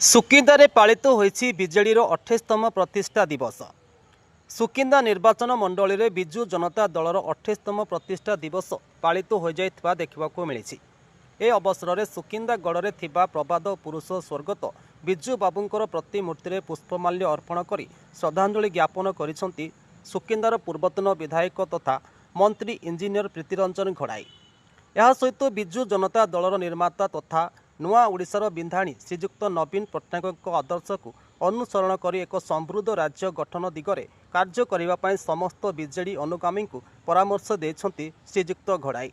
सुकिंदारे पालित होईछि बीजेडीर 28तम प्रतिष्ठा दिवस। सुकिंदा निर्वाचन मंडली रे बिजु जनता दलर 28तम प्रतिष्ठा दिवस पालित हो जाइथिबा देखिबाकू मिलिछि। ए अवसर में सुकिंदा गड़े थिबा प्रबाद पुरुष स्वर्गत बिजु बाबूंकर प्रतिमूर्ति रे पुष्पमाल्य अर्पण करी श्रद्धांजलि ज्ञापन करिसंती सुकिंदार पूर्वतन विधायक तथा मंत्री इंजीनियर प्रीतिरंजन घड़ाई। यह सहित बिजु जनता दलर निर्माता तथा नुआ ओडिशार बिंधाणी श्रीजुक्त नवीन पट्टनायक आदर्श को अनुसरण करी एक समृद्ध राज्य गठन दिगरे कार्य करिबा पई समस्त बीजेडी अनुगामी को परामर्श देछंती श्रीजुक्त घड़ाई।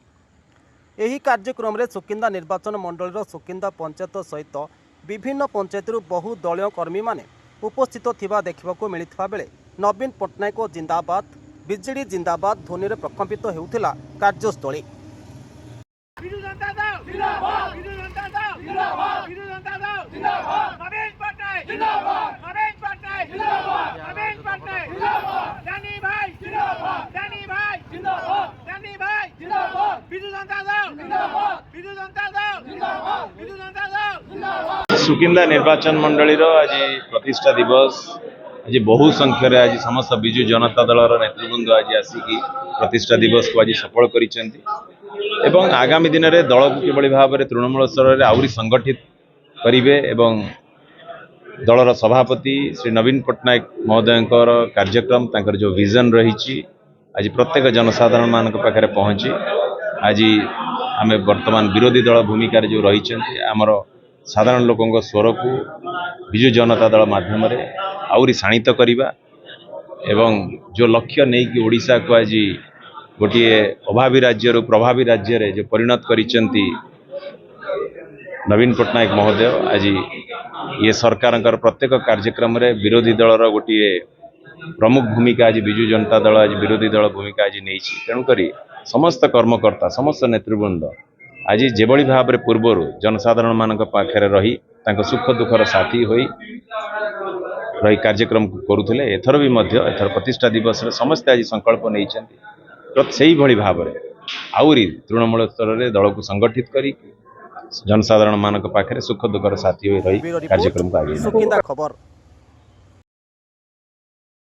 एही कार्यक्रम रे सुकिंदा निर्वाचन मंडलीर सुकिंदा पंचायत सहित विभिन्न पंचायतरू बहु दलीय कर्मी माने उपस्थित थिबा देखिबाकू मिलिथिबा बेले नवीन पट्टनायक जिंदाबाद बीजेडी जिंदाबाद ध्वनि रे प्रकंपित हेउथिला कार्यस्थली। बिजु जनता दल जिंदाबाद, बिजु जनता दल जिंदाबाद, बिजु जनता दल जिंदाबाद, नवीन पट्टनायक जिंदाबाद, नवीन पट्टनायक जिंदाबाद, नवीन पट्टनायक जिंदाबाद, दानी भाई जिंदाबाद, दानी भाई जिंदाबाद, दानी भाई जिंदाबाद, बिजु जनता दल जिंदाबाद, बिजु जनता दल जिंदाबाद, बिजु जनता दल जिंदाबाद। सुकिंदा निर्वाचन मंडलीर आज प्रतिष्ठा दिवस। आज बहु संख्यार आज समस्त बिजु जनता दलर नेतृवृंद आज आसिकी प्रतिष्ठा दिवस को आज सफल करिसेंती एवं आगामी दिन में दल को किभली भाव में तृणमूल स्तर में आहरी संगठित करेंगे एवं दलर सभापति श्री नवीन पट्टनायक महोदय कार्यक्रम तांकर जो विजन रही आज प्रत्येक जनसाधारण मान पाखे पहुँची आज आम वर्तमान विरोधी दल भूमिका जो रही आमर साधारण लोकों स्वर को बिजु जनता दल माध्यम आहरी शाणित करवा एवं जो लक्ष्य नहीं कि ओडिशा को आज गोटे अभावी राज्य प्रभावी राज्य रे जो परिणत करिसेंती नवीन पट्टनायक महोदय आज ये सरकार प्रत्येक कार्यक्रम रे विरोधी दलर गोटे प्रमुख भूमिका आज बिजु जनता दल आज विरोधी दल भूमिका आज नहीं तेणुक समस्त कर्मकर्ता समस्त नेतृवृंद आज जेभली भाव में पूर्वर जनसाधारण मान पाखे रही सुख दुखर साथी होई रही कार्यक्रम करुले एथर भी एथर प्रतिष्ठा दिवस रे समस्त आज संकल्प नहीं से भली भाव में आहरी तृणमूल स्तर में दल को संगठित करी जनसाधारण मान पाखे सुख दुखर साथी हो रही कार्यक्रम को आगे।